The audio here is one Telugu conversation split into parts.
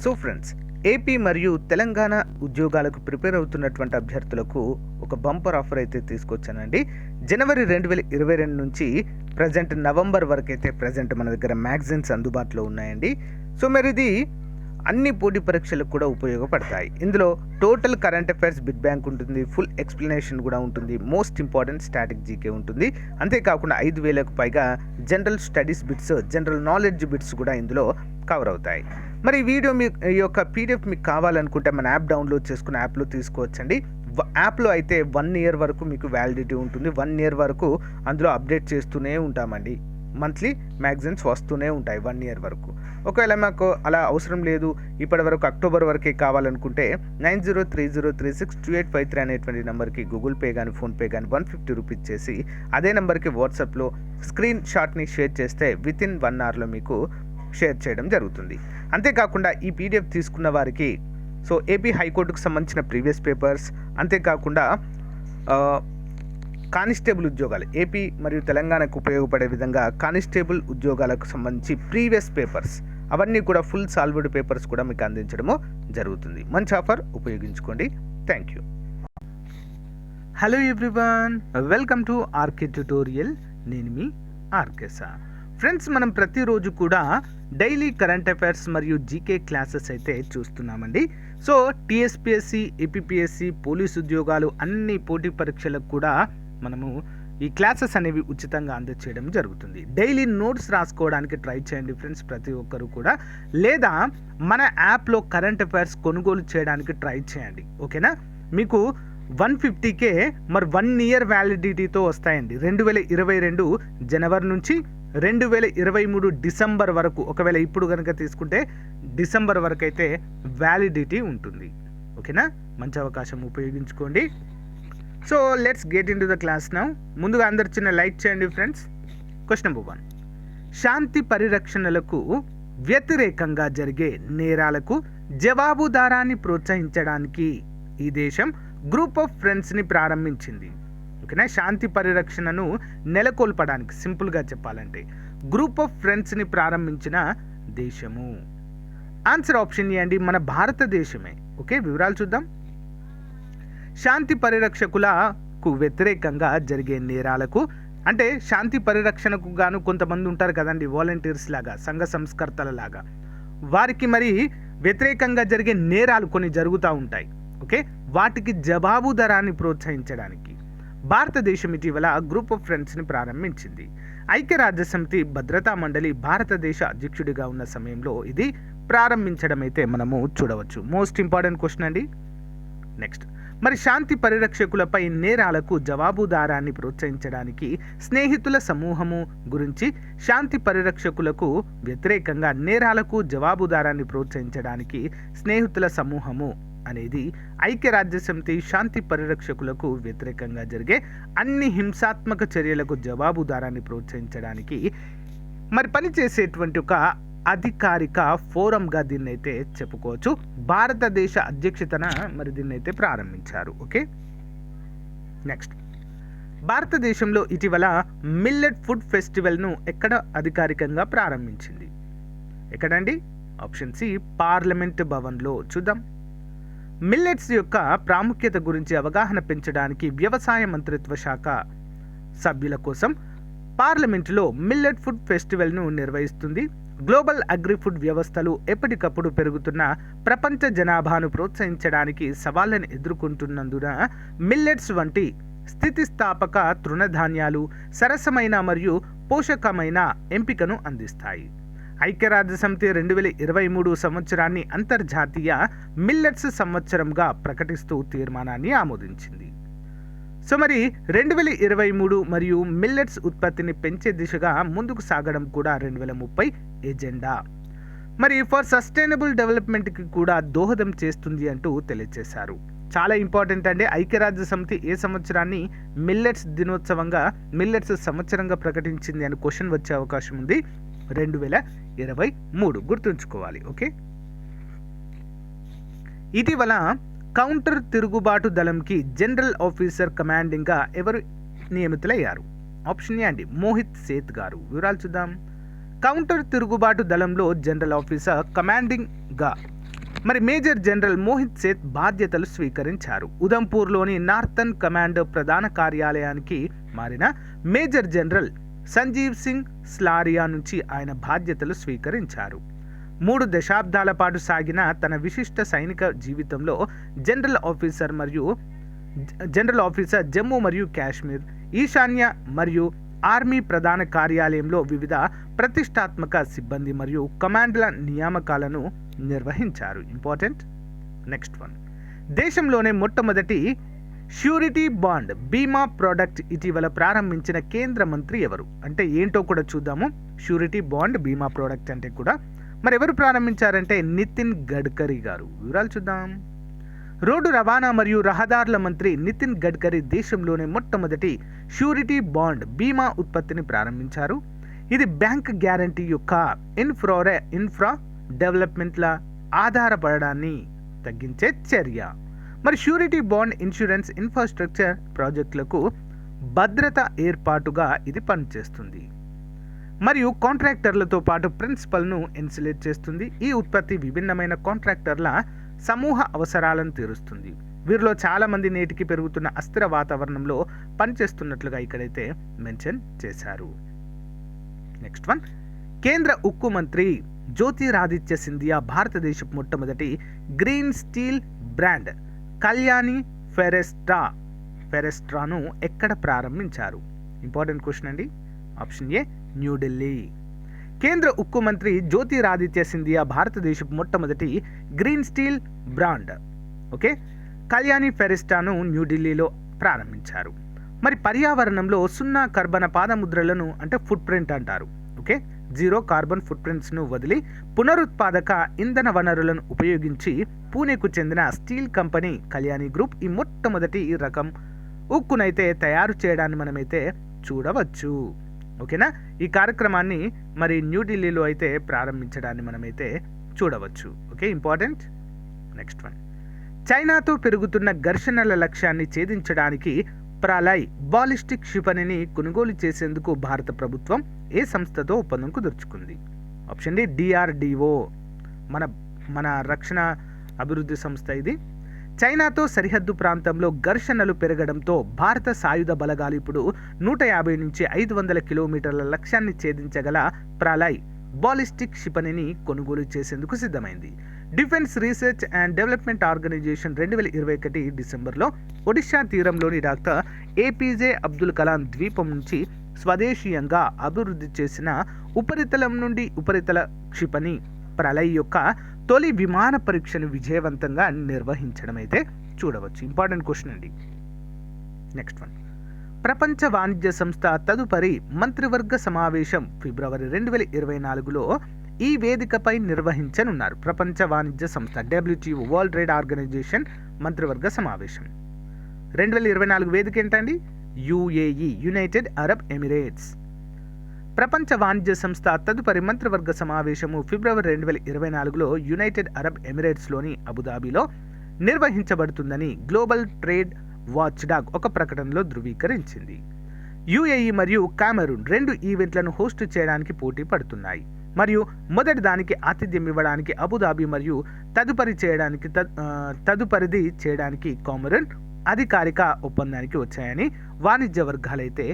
సో ఫ్రెండ్స్, ఏపీ మరియు తెలంగాణ ఉద్యోగాలకు ప్రిపేర్ అవుతున్నటువంటి అభ్యర్థులకు ఒక బంపర్ ఆఫర్ అయితే తీసుకొచ్చానండి. జనవరి 2022 నుంచి ప్రజెంట్ నవంబర్ వరకు అయితే మన దగ్గర మ్యాగజైన్స్ అందుబాటులో ఉన్నాయండి. సో మరి ఇది అన్ని పోటీ పరీక్షలకు కూడా ఉపయోగపడతాయి. ఇందులో total current affairs bit bank ఉంటుంది, ఫుల్ ఎక్స్ప్లెనేషన్ కూడా ఉంటుంది, మోస్ట్ ఇంపార్టెంట్ స్టాటిక్ జీకే ఉంటుంది. అంతేకాకుండా 5,000కు పైగా general studies bits, general knowledge bits కూడా ఇందులో కవర్ అవుతాయి. మరి ఈ వీడియో ఈ యొక్క పీడిఎఫ్ మీకు కావాలనుకుంటే మన యాప్ డౌన్లోడ్ చేసుకుని యాప్లో తీసుకోవచ్చండి. యాప్లో అయితే 1 year వరకు మీకు వ్యాలిడిటీ ఉంటుంది. 1 year వరకు అందులో అప్డేట్ చేస్తూనే ఉంటామండి. మంత్లీ మ్యాగజైన్స్ వస్తూనే ఉంటాయి 1 year వరకు. ఒకవేళ మాకు అలా అవసరం లేదు, ఇప్పటి వరకు అక్టోబర్ వరకే కావాలనుకుంటే 9030362853 అనేటువంటి నెంబర్కి గూగుల్ పే కానీ ఫోన్పే కానీ 150 రూపీస్ చేసి అదే నెంబర్కి వాట్సాప్లో స్క్రీన్ షాట్ని షేర్ చేస్తే వితిన్ 1 hourలో మీకు షేర్ చేయడం జరుగుతుంది. అంతేకాకుండా ఈ పీడిఎఫ్ తీసుకున్న వారికి సో ఏపీ హైకోర్టుకు సంబంధించిన ప్రీవియస్ పేపర్స్, అంతేకాకుండా కానిస్టేబుల్ ఉద్యోగాలు, ఏపీ మరియు తెలంగాణకు ఉపయోగపడే విధంగా కానిస్టేబుల్ ఉద్యోగాలకు సంబంధించి ప్రీవియస్ పేపర్స్ అవన్నీ కూడా ఫుల్ సాల్వ్డ్ పేపర్స్ కూడా మీకు అందించడము జరుగుతుంది. మంచి ఆఫర్, ఉపయోగించుకోండి. Thank you. Hello everyone, welcome to RK tutorial. నేను మీ ఆర్కే సార్. ఫ్రెండ్స్, మనం ప్రతిరోజు కూడా డైలీ కరెంట్ అఫైర్స్ మరియు జీకే క్లాసెస్ అయితే చూస్తున్నామండి. సో టీఎస్పీఎస్సీ, ఏపీపీఎస్సీ, పోలీసు ఉద్యోగాలు అన్ని పోటీ పరీక్షలకు కూడా మనము ఈ క్లాసెస్ అనేవి ఉచితంగా అందజేయడం జరుగుతుంది. డైలీ నోట్స్ రాసుకోవడానికి ట్రై చేయండి ఫ్రెండ్స్, ప్రతి ఒక్కరు కూడా. లేదా మన యాప్లో కరెంట్ అఫైర్స్ కొనుగోలు చేయడానికి ట్రై చేయండి. ఓకేనా? మీకు 150K మరి 1 year వ్యాలిడిటీతో వస్తాయండి. 2022 జనవరి నుంచి 2023 డిసెంబర్ వరకు, ఒకవేళ ఇప్పుడు కనుక తీసుకుంటే డిసెంబర్ వరకు అయితే వ్యాలిడిటీ ఉంటుంది. ఓకేనా? మంచి అవకాశం, ఉపయోగించుకోండి. So let's get in to the class now. ముందుగా అందరు చిన్న లైక్ చేయండి ఫ్రెండ్స్. క్వశ్చన్ నెంబర్ 1, శాంతి పరిరక్షణలకు వ్యతిరేకంగా జరిగే నేరాలకు జవాబుదారాన్ని ప్రోత్సహించడానికి ఈ దేశం గ్రూప్ ఆఫ్ ఫ్రెండ్స్ని ప్రారంభించింది. ఓకేనా? శాంతి పరిరక్షణను నెలకొల్పడానికి సింపుల్గా చెప్పాలంటే గ్రూప్ ఆఫ్ ఫ్రెండ్స్ని ప్రారంభించిన దేశము. ఆన్సర్ ఆప్షన్ ఏ అండి, మన భారతదేశమే. ఓకే, వివరాలు చూద్దాం. శాంతి పరిరక్షకులకు వ్యతిరేకంగా జరిగే నేరాలకు అంటే శాంతి పరిరక్షణకు గాను కొంతమంది ఉంటారు కదండి, వాలంటీర్స్ లాగా, సంఘ సంస్కర్తల లాగా. వారికి మరి వ్యతిరేకంగా జరిగే నేరాలు కొన్ని జరుగుతూ ఉంటాయి. ఓకే, వాటికి జవాబుదారాన్ని ప్రోత్సహించడానికి భారతదేశం ఇటీవల గ్రూప్ ఆఫ్ ఫ్రెండ్స్ని ప్రారంభించింది. ఐక్యరాజ్యసమితి భద్రతా మండలి భారతదేశ అధ్యక్షుడిగా ఉన్న సమయంలో ఇది ప్రారంభించడం అయితే మనము చూడవచ్చు. మోస్ట్ ఇంపార్టెంట్ క్వశ్చన్ అండి. నెక్స్ట్, మరి శాంతి పరిరక్షకులపై నేరాలకు జవాబుదారాన్ని ప్రోత్సహించడానికి స్నేహితుల సమూహము గురించి శాంతి పరిరక్షకులకు వ్యతిరేకంగా నేరాలకు జవాబుదారాన్ని ప్రోత్సహించడానికి స్నేహితుల సమూహము అనేది ఐక్యరాజ్యసమితి శాంతి పరిరక్షకులకు వ్యతిరేకంగా జరిగే అన్ని హింసాత్మక చర్యలకు జవాబుదారాన్ని ప్రోత్సహించడానికి మరి పనిచేసేటువంటి ఒక అధికారిక ఫోరంగా దీన్ని అయితే చెప్పుకోవచ్చు. భారతదేశ అధ్యక్షతన మరి దీన్ని అయితే ప్రారంభించారు. ఓకే, నెక్స్ట్, భారతదేశంలో ఇటీవల మిల్లెట్ ఫుడ్ ఫెస్టివల్ను ఎక్కడ అధికారికంగా ప్రారంభించింది? ఎక్కడండి? ఆప్షన్ సి, పార్లమెంట్ భవన్లో. చూద్దాం. మిల్లెట్స్ యొక్క ప్రాముఖ్యత గురించి అవగాహన పెంచడానికి వ్యవసాయ మంత్రిత్వ శాఖ సభ్యుల కోసం పార్లమెంటులో మిల్లెట్ ఫుడ్ ఫెస్టివల్ను నిర్వహిస్తుంది. గ్లోబల్ అగ్రి ఫుడ్ వ్యవస్థలు ఎప్పటికప్పుడు పెరుగుతున్న ప్రపంచ జనాభాను ప్రోత్సహించడానికి సవాళ్లను ఎదుర్కొంటున్నందున మిల్లెట్స్ వంటి స్థితిస్థాపక తృణధాన్యాలు సరసమైన మరియు పోషకమైన ఎంపికను అందిస్తాయి. ఐక్యరాజ్యసమితి 2023 సంవత్సరాన్ని అంతర్జాతీయ మిల్లెట్స్ సంవత్సరంగా ప్రకటిస్తూ తీర్మానాన్ని ఆమోదించింది. సో మరి 2023 మరియు మిల్లెట్స్ ఉత్పత్తిని పెంచే దిశగా ముందుకు సాగడం కూడా 2030 ఎజెండా. మరి ఫర్ సస్టైనబుల్ డెవలప్మెంట్కి కూడా దోహదం చేస్తుంది అంటూ తెలియజేశారు. చాలా ఇంపార్టెంట్ అండి. ఐక్యరాజ్య సమితి ఏ సంవత్సరాన్ని మిల్లెట్స్ దినోత్సవంగా, మిల్లెట్స్ సంవత్సరంగా ప్రకటించింది అని క్వశ్చన్ వచ్చే అవకాశం ఉంది. 2023 గుర్తుంచుకోవాలి. ఓకే, ఇటీవల కౌంటర్ తిరుగుబాటు దళంకి జనరల్ ఆఫీసర్ కమాండింగ్గా ఎవరు నియమితులయ్యారు? ఆప్షన్ ఏ అండి, మోహిత్ సేత్ గారు. వివరాలు చూద్దాం. కౌంటర్ తిరుగుబాటు దళంలో జనరల్ ఆఫీసర్ కమాండింగ్గా మరి మేజర్ జనరల్ మోహిత్ సేత్ బాధ్యతలు స్వీకరించారు. ఉదంపూర్లోని నార్థన్ కమాండ్ ప్రధాన కార్యాలయానికి మారిన మేజర్ జనరల్ సంజీవ్ సింగ్ స్లారియా నుంచి ఆయన బాధ్యతలు స్వీకరించారు. 3 దశాబ్దాల పాటు సాగిన తన విశిష్ట సైనిక జీవితంలో జనరల్ ఆఫీసర్ జమ్మూ మరియు కాశ్మీర్, ఈశాన్య మరియు ఆర్మీ ప్రధాన కార్యాలయంలో వివిధ ప్రతిష్టాత్మక సిబ్బంది మరియు కమాండ్ల నియామకాలను నిర్వహించారు. ఇంపార్టెంట్. నెక్స్ట్ వన్, దేశంలోనే మొట్టమొదటి ష్యూరిటీ బాండ్ బీమా ప్రోడక్ట్ ఇటీవల ప్రారంభించిన కేంద్ర మంత్రి ఎవరు? అంటే ఏంటో కూడా చూద్దాము. ష్యూరిటీ బాండ్ బీమా ప్రోడక్ట్ అంటే కూడా మరి ఎవరు ప్రారంభించారంటే నితిన్ గడ్కరీ గారు. వివరాలు చూద్దాం. రోడ్డు రవాణా మరియు రహదారుల మంత్రి నితిన్ గడ్కరీ దేశంలోనే మొట్టమొదటి ష్యూరిటీ బాండ్ బీమా ఉత్పత్తిని ప్రారంభించారు. ఇది బ్యాంక్ గ్యారంటీ యొక్క ఇన్ఫ్రా డెవలప్మెంట్ల ఆధారపడడాన్ని తగ్గించే చర్య. మరి ష్యూరిటీ బాండ్ ఇన్సూరెన్స్ ఇన్ఫ్రాస్ట్రక్చర్ ప్రాజెక్టులకు భద్రత ఏర్పాటుగా ఇది పనిచేస్తుంది మరియు కాంట్రాక్టర్లతో పాటు ప్రిన్సిపల్ను ఇన్సులేట్ చేస్తుంది. ఈ ఉత్పత్తి విభిన్నమైన కాంట్రాక్టర్ల సమూహ అవసరాలను తీరుస్తుంది. వీరిలో చాలామంది నేటికి పెరుగుతున్న అస్థిర వాతావరణంలో పనిచేస్తున్నట్లుగా ఇక్కడైతే మెన్షన్ చేశారు. నెక్స్ట్ వన్, కేంద్ర ఉక్కు మంత్రి జ్యోతిరాదిత్య సింధియా భారతదేశపు మొట్టమొదటి గ్రీన్ స్టీల్ బ్రాండ్ కళ్యాణి ఫెరెస్ట్రాను ఎక్కడ ప్రారంభించారు? ఇంపార్టెంట్ క్వశ్చన్ అండి. Option A New Delhi. కేంద్ర ఉక్కు మంత్రి జ్యోతిరాదిత్య సింధియా భారతదేశపు మొట్టమొదటి గ్రీన్ స్టీల్ బ్రాండ్ కళ్యాణి ఫెరెస్ట్రాను న్యూఢిల్లీలో ప్రారంభించారు. మరి పర్యావరణంలో 0 కర్బన పాదముద్రలను అంటే ఫుట్ ప్రింట్ అంటారు. జీరో కార్బన్ ఫుట్ ప్రింట్స్ను వదిలి పునరుత్పాదక ఇంధన వనరులను ఉపయోగించి పూణేకు చెందిన స్టీల్ కంపెనీ కళ్యాణి గ్రూప్ ఈ మొట్టమొదటి రకం ఉక్కునైతే తయారు చేయడాన్ని మనమైతే చూడవచ్చు. ఓకేనా. ఈ కార్యక్రమాన్ని మరి న్యూఢిల్లీలో అయితే ప్రారంభించడాన్ని మనమైతే చూడవచ్చు. ఇంపార్టెంట్. నెక్స్ట్ వన్, చైనాతో పెరుగుతున్న ఘర్షణల లక్ష్యాన్ని ఛేదించడానికి ప్రళయ్ బాలిస్టిక్ క్షిపణిని కొనుగోలు చేసేందుకు భారత ప్రభుత్వం ఏ సంస్థతో ఒప్పందం కుదుర్చుకుంది? ఆప్షన్ డి DRDO, మన రక్షణ అభివృద్ధి సంస్థ ఇది. చైనాతో సరిహద్దు ప్రాంతంలో ఘర్షణలు పెరగడంతో భారత సాయుధ బలగాలు ఇప్పుడు 150 నుంచి 500 కిలోమీటర్ల లక్ష్యాన్ని ఛేదించగల ప్రళయ్ బాలిస్టిక్ క్షిపణిని కొనుగోలు చేసేందుకు సిద్ధమైంది. Defence research and development organisation 2021 డిసెంబర్లో ఒడిషా తీరంలోని డాక్టర్ APJ అబ్దుల్ కలాం ద్వీపం నుంచి స్వదేశీయంగా అభివృద్ధి చేసిన ఉపరితలం నుండి ఉపరితల క్షిపణి ప్రళయ్ యొక్క తొలి విమాన పరీక్షను విజయవంతంగా నిర్వహించడం అయితే చూడవచ్చు. ఇంపార్టెంట్ క్వశ్చన్ అండి. నెక్స్ట్ వన్, ప్రపంచ వాణిజ్య సంస్థ తదుపరి మంత్రివర్గ సమావేశం ఫిబ్రవరి 2024లో ఈ వేదికపై నిర్వహించనున్నారు. ప్రపంచ వాణిజ్య సంస్థ WTO వరల్డ్ ట్రేడ్ ఆర్గనైజేషన్ మంత్రివర్గ సమావేశం 2024 వేదిక ఏంటండి? UAE, United Arab Emirates. ప్రపంచ వాణిజ్య సంస్థ తదుపరి మంత్రివర్గ సమావేశము ఫిబ్రవరి 2024లో యునైటెడ్ అరబ్ ఎమిరేట్స్లోని అబుదాబిలో నిర్వహించబడుతుందని గ్లోబల్ ట్రేడ్ వాచ్డాగ్ ఒక ప్రకటనలో ధృవీకరించింది. UAE మరియు కామెరూన్ 2 ఈవెంట్లను హోస్ట్ చేయడానికి పోటీ పడుతున్నాయి మరియు మొదటి దానికి ఆతిథ్యం ఇవ్వడానికి అబుదాబి మరియు తదుపరిది చేయడానికి కామెరూన్ అధికారిక ఒప్పందానికి వచ్చాయని వాణిజ్య వర్గాలైతే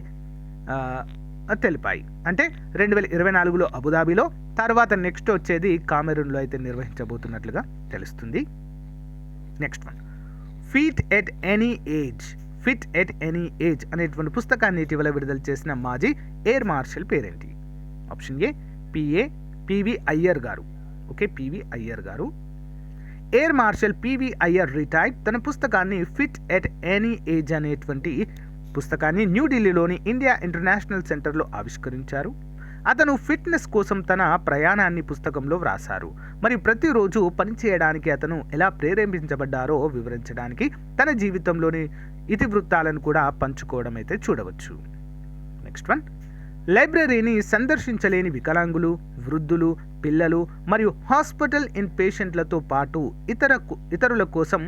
తెలిపాయి. అంటే 2024లో అబుదాబిలో, తర్వాత నెక్స్ట్ వచ్చేది కామెరూన్లో అయితే నిర్వహించబోతున్నట్లుగా తెలుస్తుంది. Next one, fit at any age అనేటువంటి పుస్తకాన్ని ఇటీవల విడుదల చేసిన మాజీ ఎయిర్ మార్షల్ పేరేంటి? ఆప్షన్ ఏ PV అయ్యర్ గారు. PV అయ్యర్ గారు. Air marshal PV Iyer retired తన పుస్తకాన్ని ఫిట్ ఎట్ ఎనీ ఏజ్ అనేటువంటి పుస్తకాన్ని న్యూఢిల్లీలోని ఇండియా ఇంటర్నేషనల్ సెంటర్లో ఆవిష్కరించారు. అతను ఫిట్నెస్ కోసం తన ప్రయాణాన్ని పుస్తకంలో వ్రాసారు మరియు ప్రతిరోజు పనిచేయడానికి అతను ఎలా ప్రేరేపించబడ్డారో వివరించడానికి తన జీవితంలోని ఇతివృత్తాలను కూడా పంచుకోవడం అయితే చూడవచ్చు. నెక్స్ట్ వన్, లైబ్రరీని సందర్శించలేని వికలాంగులు, వృద్ధులు, పిల్లలు మరియు హాస్పిటల్ ఇన్ పేషెంట్లతో పాటు ఇతరుల కోసం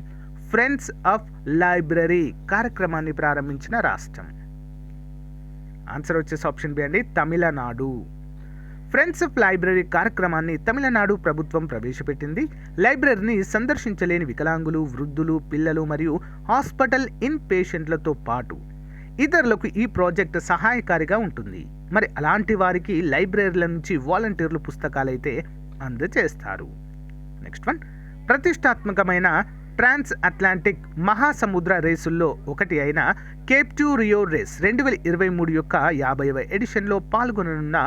ఫ్రెండ్స్ ఆఫ్ లైబ్రరీ కార్యక్రమాన్ని ప్రారంభించిన రాష్ట్రం. ఆన్సర్ వచ్చేసి ఆప్షన్ బి అండి, తమిళనాడు. ఫ్రెండ్స్ ఆఫ్ లైబ్రరీ కార్యక్రమాన్ని తమిళనాడు ప్రభుత్వం ప్రవేశపెట్టింది. లైబ్రరీని సందర్శించలేని వికలాంగులు, వృద్ధులు, పిల్లలు మరియు హాస్పిటల్ ఇన్ పేషెంట్లతో పాటు ఇతరులకు ఈ ప్రాజెక్ట్ సహాయకారిగా ఉంటుంది. మరి అలాంటి వారికి లైబ్రరీల నుంచి వాలంటీర్లు పుస్తకాలైతే అందజేస్తారు. నెక్స్ట్ వన్, ప్రతిష్టాత్మకమైన ట్రాన్స్ అట్లాంటిక్ మహాసముద్ర రేసుల్లో ఒకటి అయిన కేప్ టు రియో రేస్ 2023 యొక్క 50వ ఎడిషన్లో పాల్గొననున్న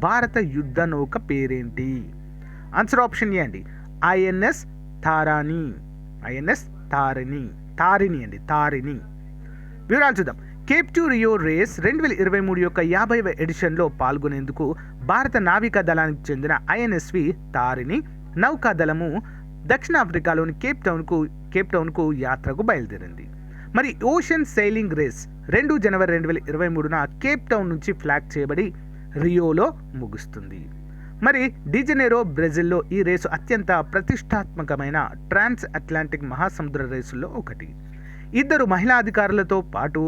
భారత యుద్ధ నౌక పేరేంటి? ఆన్సర్ ఆప్షన్ ఏ అండి, ఐఎన్ఎస్ తారాని. ఐఎన్ఎస్ తారిణి అండి, తారిణి. వివరాలు చూద్దాం. కేప్ టు రియో రేస్ 2023 యొక్క 50వ ఎడిషన్లో పాల్గొనేందుకు భారత నావికా దళానికి చెందిన ఐఎన్ఎస్వి తారిణి నౌకాదళము దక్షిణాఫ్రికాలోని కేప్ టౌన్కు యాత్రకు బయలుదేరింది. మరి ఓషన్ సెయిలింగ్ రేస్ 2 జనవరి 2023న కేప్ టౌన్ నుంచి ఫ్లాగ్ చేయబడి రియోలో ముగుస్తుంది. మరి డిజెనెరో బ్రెజిల్లో ఈ రేసు అత్యంత ప్రతిష్టాత్మకమైన ట్రాన్స్ అట్లాంటిక్ మహాసముద్ర రేసుల్లో ఒకటి. 2 మహిళా అధికారులతో పాటు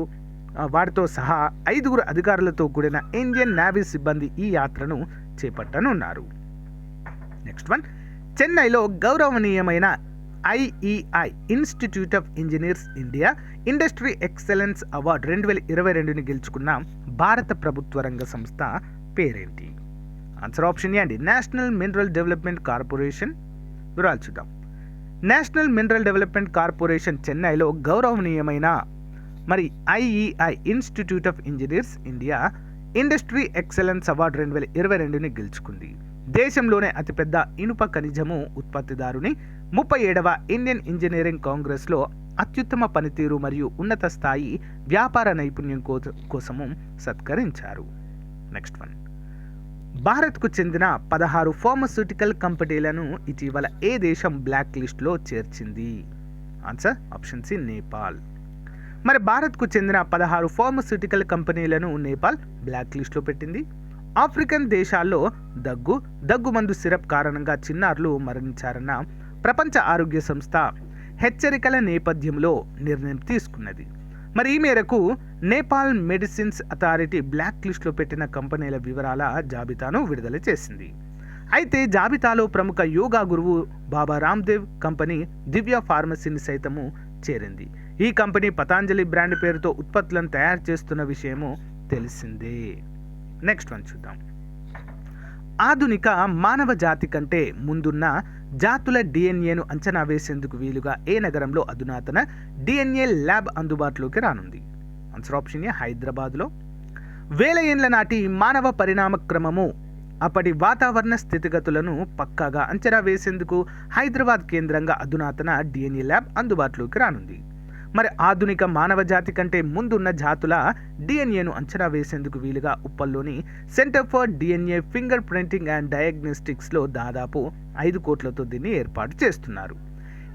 వారితో సహా 5 అధికారులతో కూడిన ఇండియన్ నేవీ సిబ్బంది ఈ యాత్రను చేపట్టనున్నారు. నెక్స్ట్ వన్, చెన్నైలో గౌరవనీయమైన IEI institute of engineers India industry excellence award 2022ని గెలుచుకున్న భారత ప్రభుత్వ రంగ సంస్థ పేరేంటి? ఆన్సర్ ఆప్షన్ ఏ అండి, నేషనల్ మినరల్ డెవలప్మెంట్ కార్పొరేషన్. వివరాలు చూద్దాం. నేషనల్ మినరల్ డెవలప్మెంట్ కార్పొరేషన్ చెన్నైలో గౌరవనీయమైన మరి IEI institute of engineers India industry excellence award 2022ని గెలుచుకుంది. దేశంలోనే అతిపెద్ద ఇనుప ఖనిజము ఉత్పత్తిదారుని 37వ ఇండియన్ ఇంజనీరింగ్ కాంగ్రెస్లో అత్యుత్తమ పనితీరు మరియు ఉన్నత స్థాయి వ్యాపార నైపుణ్యం కోసము సత్కరించారు. నెక్స్ట్ వన్, భారత్కు చెందిన 16 ఫార్మస్యూటికల్ కంపెనీలను ఇటీవల ఏ దేశం బ్లాక్ లిస్ట్లో చేర్చింది? Answer option C, Nepal. మరి భారత్కు చెందిన 16 ఫార్మస్యూటికల్ కంపెనీలను నేపాల్ బ్లాక్ లిస్ట్లో పెట్టింది. ఆఫ్రికన్ దేశాల్లో దగ్గుమందు సిరప్ కారణంగా చిన్నారులు మరణించారన్న ప్రపంచ ఆరోగ్య సంస్థ హెచ్చరికల నేపథ్యంలో నిర్ణయం తీసుకున్నది. మరి ఈ మేరకు నేపాల్ మెడిసిన్స్ అథారిటీ బ్లాక్ లిస్ట్లో పెట్టిన కంపెనీల వివరాల జాబితాను విడుదల చేసింది. అయితే జాబితాలో ప్రముఖ యోగా గురువు బాబా రామ్దేవ్ కంపెనీ దివ్య ఫార్మసీని సైతము చేరింది. ఈ కంపెనీ పతాంజలి బ్రాండ్ పేరుతో ఉత్పత్తులను తయారు చేస్తున్న విషయము తెలిసిందే. నెక్స్ట్ వన్ చూద్దాం. ఆధునిక మానవ జాతి కంటే ముందున్న జాతుల డిఎన్ఏను అంచనా వేసేందుకు వీలుగా ఏ నగరంలో అధునాతన డిఎన్ఏ ల్యాబ్ అందుబాటులోకి రానుంది? ఆన్సర్ ఆప్షన్ ఏ, హైదరాబాద్లో. వేల ఏండ్ల నాటి మానవ పరిణామ క్రమము అప్పటి వాతావరణ స్థితిగతులను పక్కాగా అంచనా వేసేందుకు హైదరాబాద్ కేంద్రంగా అధునాతన డిఎన్ఏ ల్యాబ్ అందుబాటులోకి రానుంది. మరి ఆధునిక మానవ జాతి కంటే ముందున్న జాతుల డిఎన్ఏను అంచనా వేసేందుకు వీలుగా ఉప్పల్లోని centre for DNA fingerprinting and డయాగ్నోస్టిక్స్లో దాదాపు 5 కోట్లతో దీన్ని ఏర్పాటు చేస్తున్నారు.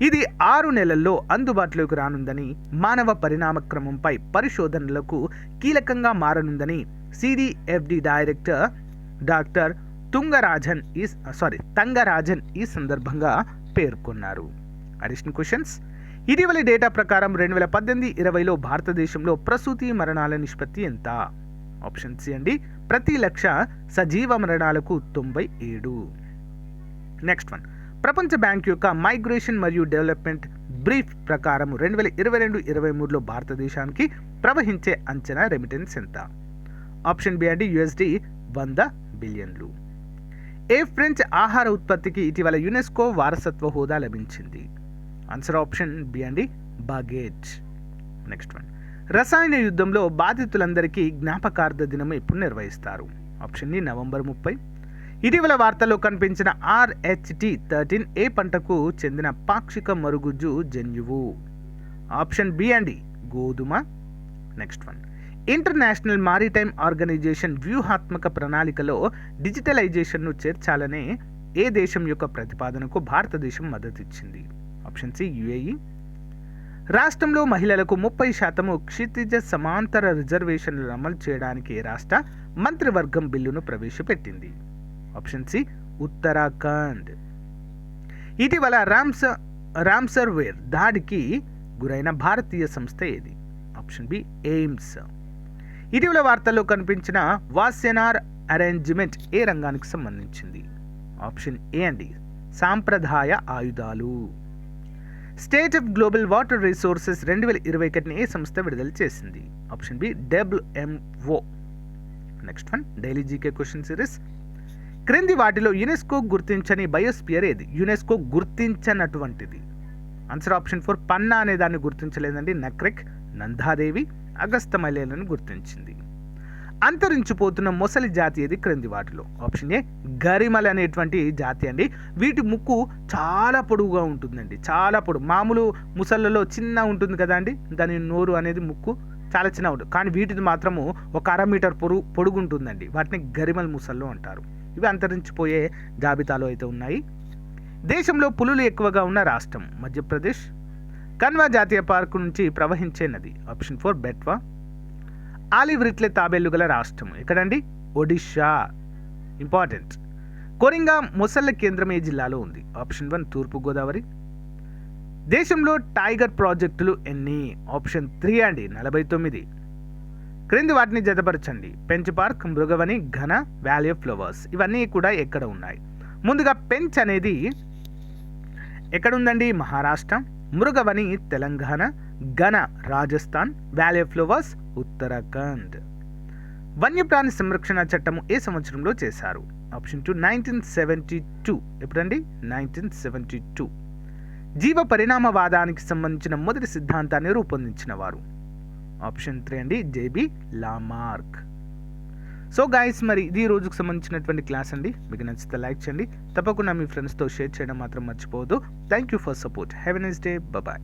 ఇది 6 నెలల్లో అందుబాటులోకి రానుందని, మానవ పరిణామ క్రమంపై పరిశోధనలకు కీలకంగా మారనుందని సిడిఎఫ్డి డైరెక్టర్ డాక్టర్ తంగరాజన్ ఈ సందర్భంగా పేర్కొన్నారు. Additional questions. ఇటీవలి డేటా ప్రకారం 2018-20లో భారతదేశంలో ప్రసూతి మరణాల నిష్పత్తి ఎంత? ఆప్షన్ సి అండి, ప్రతి 1,00,000 సజీవ మరణాలకు 97. నెక్స్ట్ వన్, ప్రపంచ బ్యాంక్ యొక్క మైగ్రేషన్ మరియు డెవలప్మెంట్ బ్రీఫ్ ప్రకారం 2022-23లో భారతదేశానికి ప్రవహించే అంచనా రెమిటెన్స్ ఎంత? ఆప్షన్ బి అండి, $100 బిలియన్లు. ఏ ఫ్రెంచ్ ఆహార ఉత్పత్తికి ఇటీవల యునెస్కో వారసత్వ హోదా లభించింది? ఆన్సర్ ఆప్షన్ బి అండి, బాగేట్. నెక్స్ట్ వన్, రసాయన యుద్ధంలో బాధితులందరికీ జ్ఞాపకార్థ దినం ఎప్పుడు నిర్వహిస్తారు? Option D, November 30. ఇటీవల వార్తల్లో కనిపించిన RH13 ఏ పంటకు చెందిన పాక్షిక మరుగుజ్జు జన్యువు? ఆప్షన్ బి అండి, గోధుమ. Next one, international maritime organisation వ్యూహాత్మక ప్రణాళికలో డిజిటలైజేషన్ను చేర్చాలనే ఏ దేశం యొక్క ప్రతిపాదనకు భారతదేశం మద్దతిచ్చింది? Option C, UAE. రాష్ట్రంలో మహిళలకు 30% క్షితిజ సమాంతర రిజర్వేషన్లను అమలు చేయడానికి రాష్ట్ర మంత్రివర్గం బిల్లును ప్రవేశపెట్టింది? Option C, Uttarakhand. ఇటీవల రామ్సర్వేర్ దాడికి గురైన భారతీయ సంస్థ ఏది? Option B, AIIMS. ఇటీవల వార్తల్లో కనిపించిన వాస్యనార్ అరేంజ్మెంట్ ఏ రంగానికి సంబంధించింది? ఆప్షన్ ఏ అండి, సాంప్రదాయ ఆయుధాలు. State of global water resources 2021 ఏ సంస్థ విడుదల చేసింది? Option B WMO. Next one, daily GK question series. క్రింది వాటిలో యునెస్కో గుర్తించని బయోస్పియర్ ఏది? యునెస్కో గుర్తించనటువంటిది. ఆన్సర్ ఆప్షన్ 4, పన్నా అనే దాన్ని గుర్తించలేదండి. నక్రెక్, నందాదేవి, అగస్తమలేలను గుర్తించింది. అంతరించిపోతున్న మొసలి జాతి ఏది క్రింది వాటిలో? ఆప్షన్ ఏ గరిమల్ అనేటువంటి జాతి అండి. వీటి ముక్కు చాలా పొడవుగా ఉంటుందండి, చాలా పొడవు. మామూలు ముసళ్ళలో చిన్న ఉంటుంది కదా అండి, దాని నోరు అనేది ముక్కు చాలా చిన్న ఉంటుంది. కానీ వీటిది మాత్రము 1 మీటర్ పొడుగు ఉంటుందండి. వాటిని గరిమల్ ముసళ్ళు అంటారు. ఇవి అంతరించిపోయే జాబితాలో అయితే ఉన్నాయి. దేశంలో పులులు ఎక్కువగా ఉన్న రాష్ట్రం? మధ్యప్రదేశ్. కన్వా జాతీయ పార్కు నుంచి ప్రవహించే నది? ఆప్షన్ 4 బెట్వా. ఆలివ్ రిట్లే తాబేళ్లు గల రాష్ట్రం ఎక్కడండి? ఒడిషా. ఇంపార్టెంట్. కొరింగా మొసళ్ళ కేంద్రం ఏ జిల్లాలో ఉంది? ఆప్షన్ 1 తూర్పుగోదావరి. దేశంలో టైగర్ ప్రాజెక్టులు ఎన్ని? ఆప్షన్ 3 అండి, 49. క్రింది వాటిని జతపరచండి. పెంచ్ పార్క్, మృగవని, ఘన, వ్యాలీ ఆఫ్ ఫ్లవర్స్. ఇవన్నీ కూడా ఎక్కడ ఉన్నాయి? ముందుగా పెంచ్ అనేది ఎక్కడుందండి? మహారాష్ట్ర. మృగవని తెలంగాణ, ఘన Rajasthan, valley of flowers Uttarakhand. వన్యప్రాణి సంరక్షణ చట్టము ఏ సంవత్సరంలో చేశారు? ఆప్షన్ 2 1972. ఎప్పుడండి? 1972. జీవ పరిణామవాదానికి సంబంధించిన మొదటి సిద్ధాంతాన్ని రూపొందించిన వారు? ఆప్షన్ 3 అండి, జేబీ లామార్క్. సో గైస్, మరి ఇది రోజుకు సంబంధించినటువంటి క్లాస్ అండి. మీకు నచ్చితే లైక్ చేయండి, తప్పకుండా మీ ఫ్రెండ్స్తో షేర్ చేయడం మాత్రం మర్చిపోవద్దు. Thank you for support. Have a nice day. Bye.